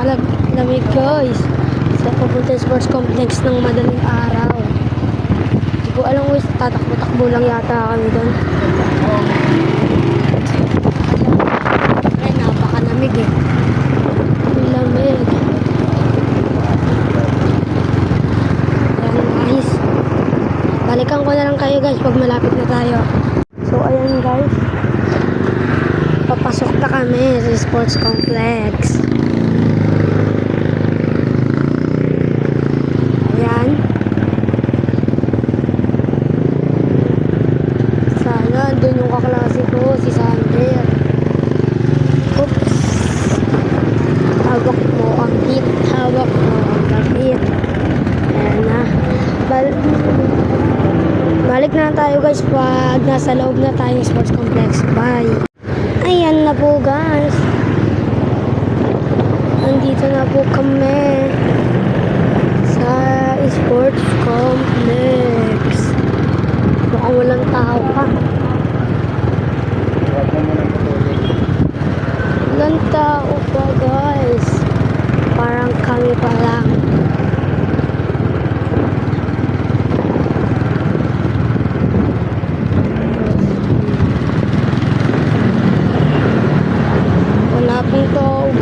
lamig guys. Sa papunta sports complex ng madaling araw. Hindi ko alam guys, tatakbo-takbo lang yata kami doon. Ay, napakalamig eh. Lamig. Ayan guys. Balikan ko na lang kayo guys pag malapit na tayo. So ayan guys. Papasok na kami sa sports complex. Ayan. Sana doon yung kaklase ko, si Sander. Oops. Hawak mo ang hit. Hawak mo ang kapit. Ayan na. Balik na tayo guys pag nasa loob na tayo ng sports complex. Bye. Ayan na po guys. Nandito na po kami sa sports complex. Mukhang walang tao pa. Walang tao pa guys. Parang kami pa lang.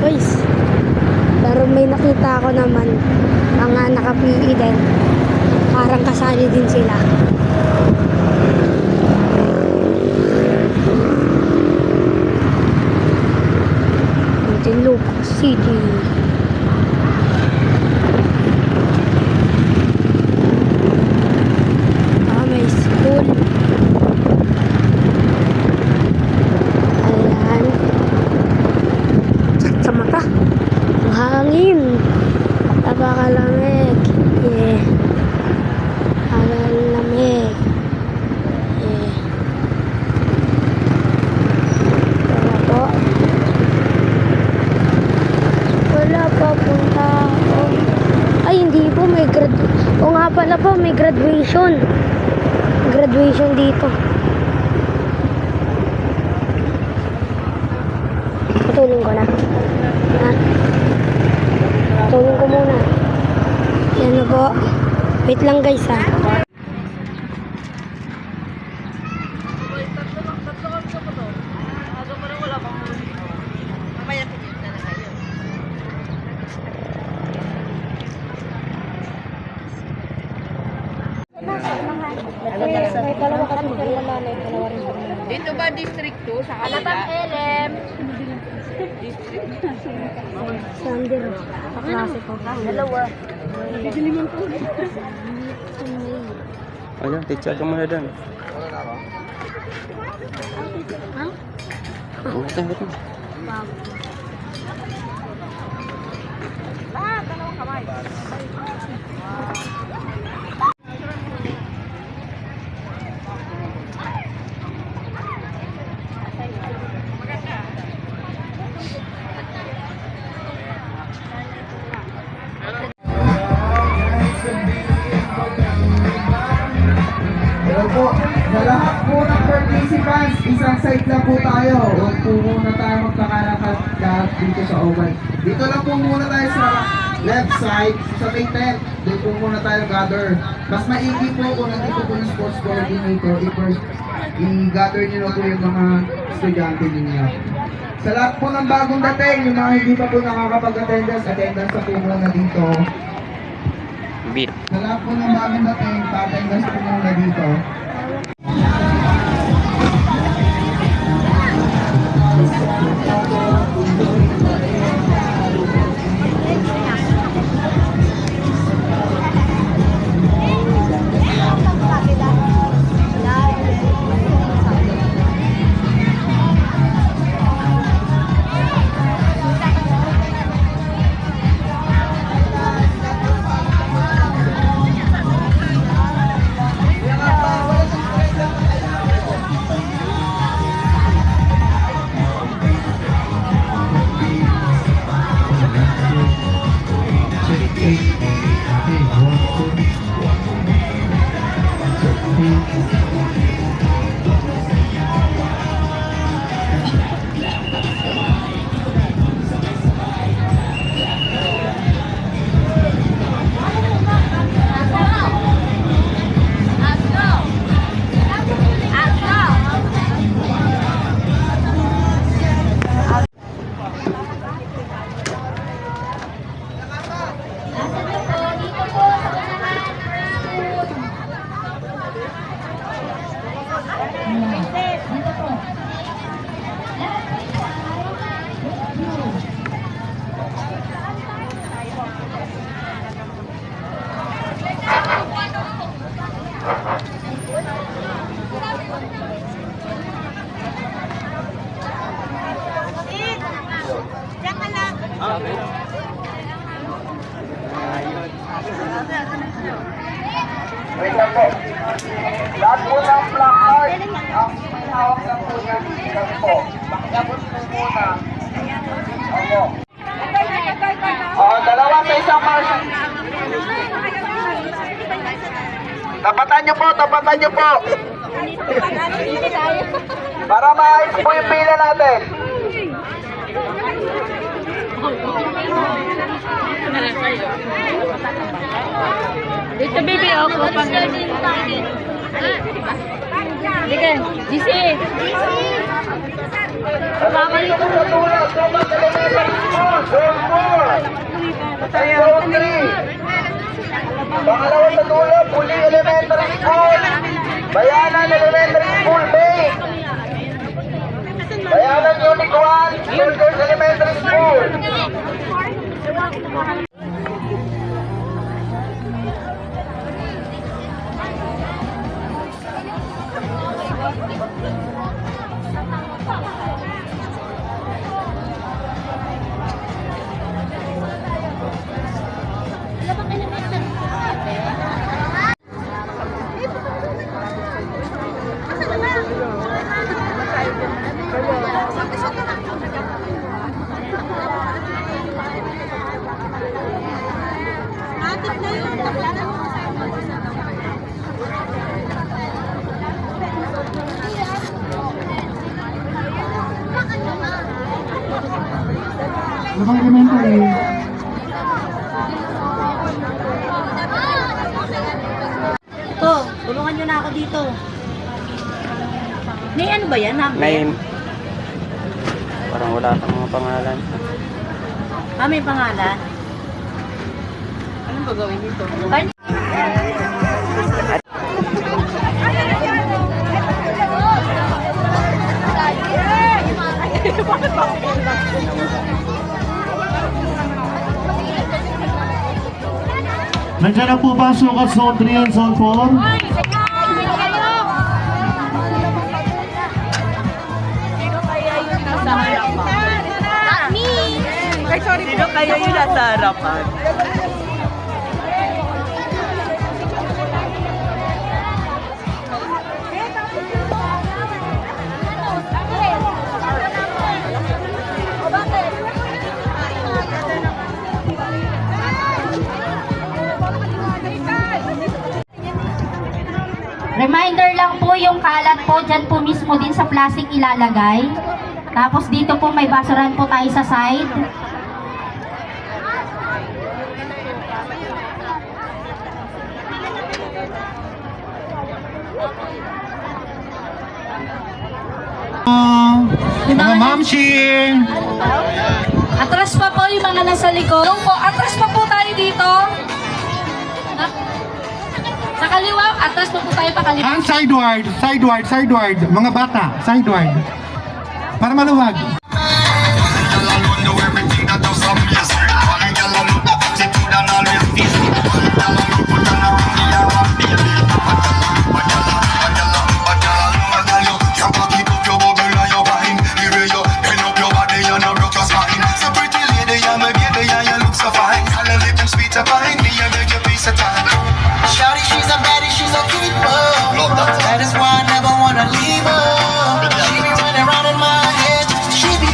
Guys, pero may nakita ako naman mga naka-PE din, parang kasali din sila. Muntinlupa City. May school. Hangin. Napakalamig. Yeah. Lamig. Yeah. Wala po. Wala pa pong tao. Ay, hindi po. May o nga pala po, may graduation. Graduation dito. Patulong ko na. Ha? Tulong ko muna. Yan na po. Wait lang guys ha. Dito ba District 2 sa kabila? LM. Sander. Kaklase ko. Dalawa. Ayan, teacher ka muna doon. Ha? Betul. Dalawang kamay. Po, sa lahat po ng participants, isang side lang po tayo. Huwag po muna tayo magkakalakad dito sa oval. Dito lang po muna tayo sa left side, sa may tent. Dito po muna tayo gather. Mas maigi po kung nandito po ng sports coordinator, i-gather nyo na po yung mga estudyante ninyo. Sa lahat po ng bagong dating, yung mga hindi pa po nakakapag-attendance, attendance na po muna dito. Sa lahat po ng bagong dating, pa-attendance po muna dito. Wait lang po. Lahat po ng placard, ang may hawak lang po niya, lang po. Pakilabot po muna. Opo. Dalawa sa isang marshal. Tapatan niyo po, tapatan niyo po. Para maayos po yung pila natin. Dito, baby, ako pang... Sige, GC! Dito po sa tulad, Thomas Elementary School, Zone 4. Zone 3. Pangalawa sa tulad, Puli Elementary School. Bayanan Elementary School, Bay. Bayanan Unit 1, Soldiers Elementary School. Labang elementary. Ito, tulungan nyo na ako dito. May ano ba yan? Number? May... Parang wala kang mga pangalan. Ah, may pangalan? Anong gagawin dito? Nandiyan na po ba ang sukat zone 3 and zone 4? Sino kaya yung nasa harapan? Reminder lang po, yung kalat po dyan po mismo din sa plastic ilalagay. Tapos dito po may basuran po tayo sa side. Mga mamshi! Atras pa po yung mga nasa likod. Po, atras pa po tayo dito. Sa kaliwa, atras pa po tayo pa kaliwa. Ang sideward, sideward, sideward. Mga bata, sideward. Para maluwag. Shawty, she's a baddie, she's a keeper. That is why I never wanna leave her. She be running around in my head. She be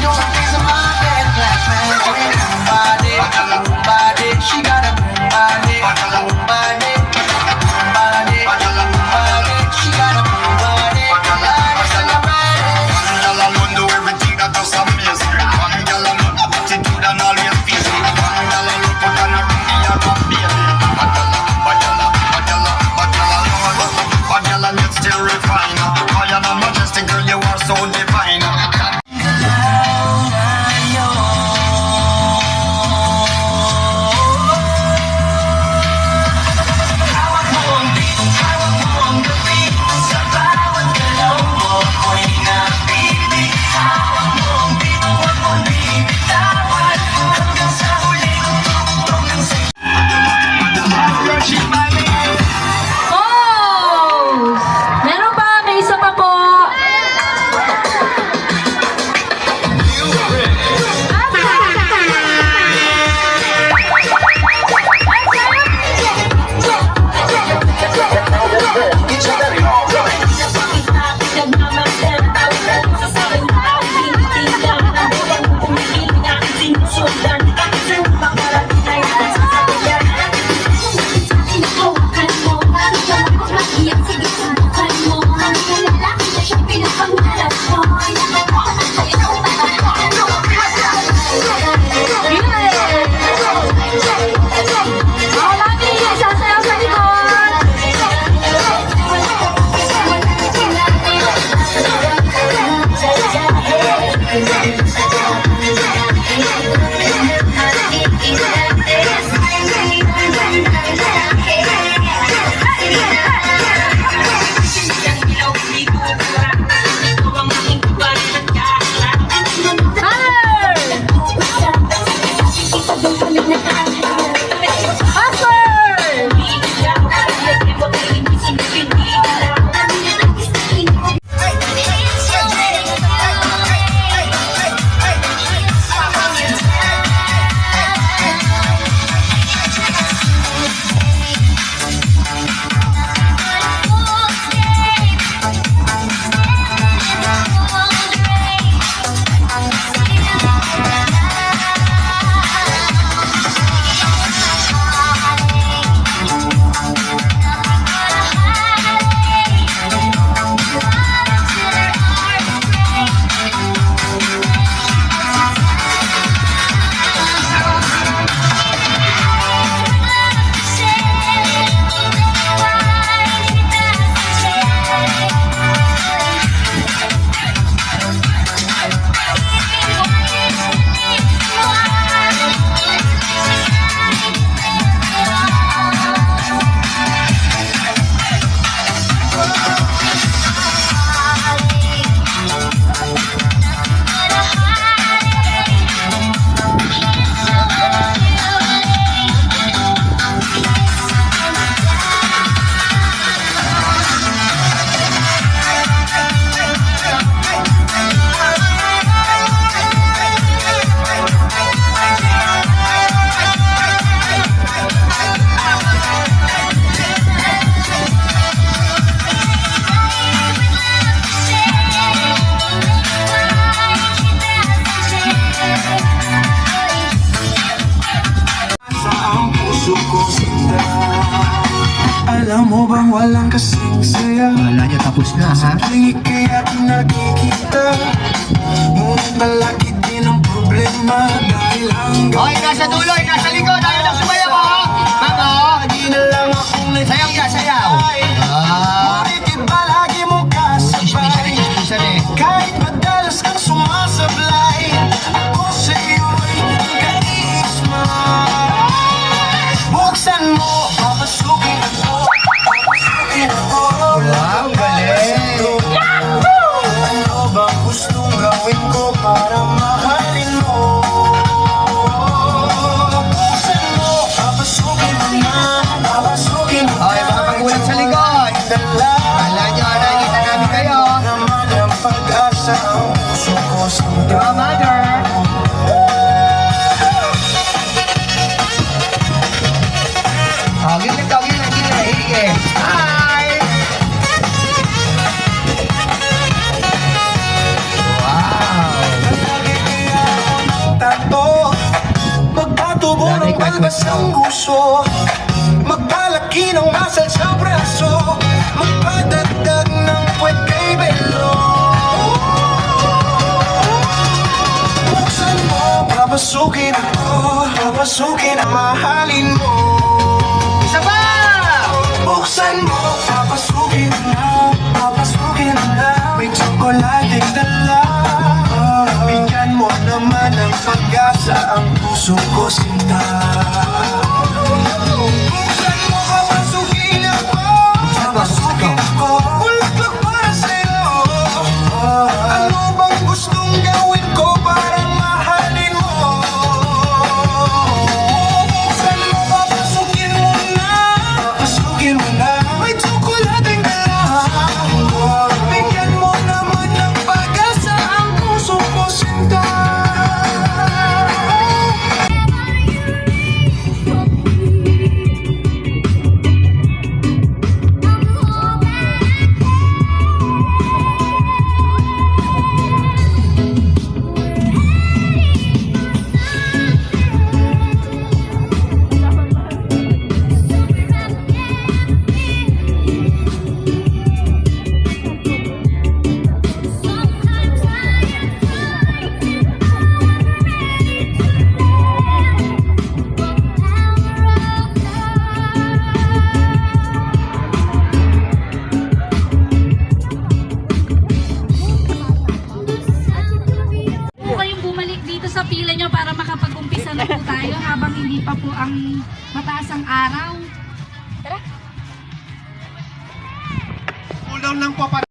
mo bang walang kasing saya? Wala niya tapos na ha? Tingin kaya't nakikita, ngunit malaki din ang problema. Dahil hanggang Okay, nasa dulo, nasa likod, ayaw lang sumayaw ha? Mamo, lagi na lang akong sayaw ka, sayaw. ngunit iba lagi mong kasabay. Kahit madalas kang sumasablay, ako sa'yo'y kaisma. Buksan mo, papasukin ako, papasukin ako. Wow, galing. Ano bang gustong gawin ko para mahalin mo? Buksan mo, papasukin mo na, papasukin mo na. Okay, mga magulang sa likod. Kala nyo, nakikita namin kayo. Naman ang pag-asa ang puso ko sa Your mother. Oh, gilid daw, gilid, higit. Hi! Wow! Lagi kaya ako ng tato, magpatubo ng balbas ng gusto, magpalaki ng muscle sa braso, magpadagdag ng puwet kay Belo. Buksan mo, papasukin ako, papasukin ang mahalin mo. Isa pa! Buksan mo, papasukin na, papasukin na. May tsokolating dala. Bigyan mo naman ng pag-asa ang puso ko, sinta. Buksan mo, papasukin ako, papasukin ako. Ulak para sa'yo. Ano bang gustong gawin ko para mahalin mo? Buksan mo, papasukin mo na, papasukin mo na. May tsokolating dala. Bigyan mo naman ng pag-asa ang puso ko, sinta. Po kayong bumalik dito sa pila nyo para makapag-umpisa na po tayo habang hindi pa po ang mataas ang araw. Cool down lang po para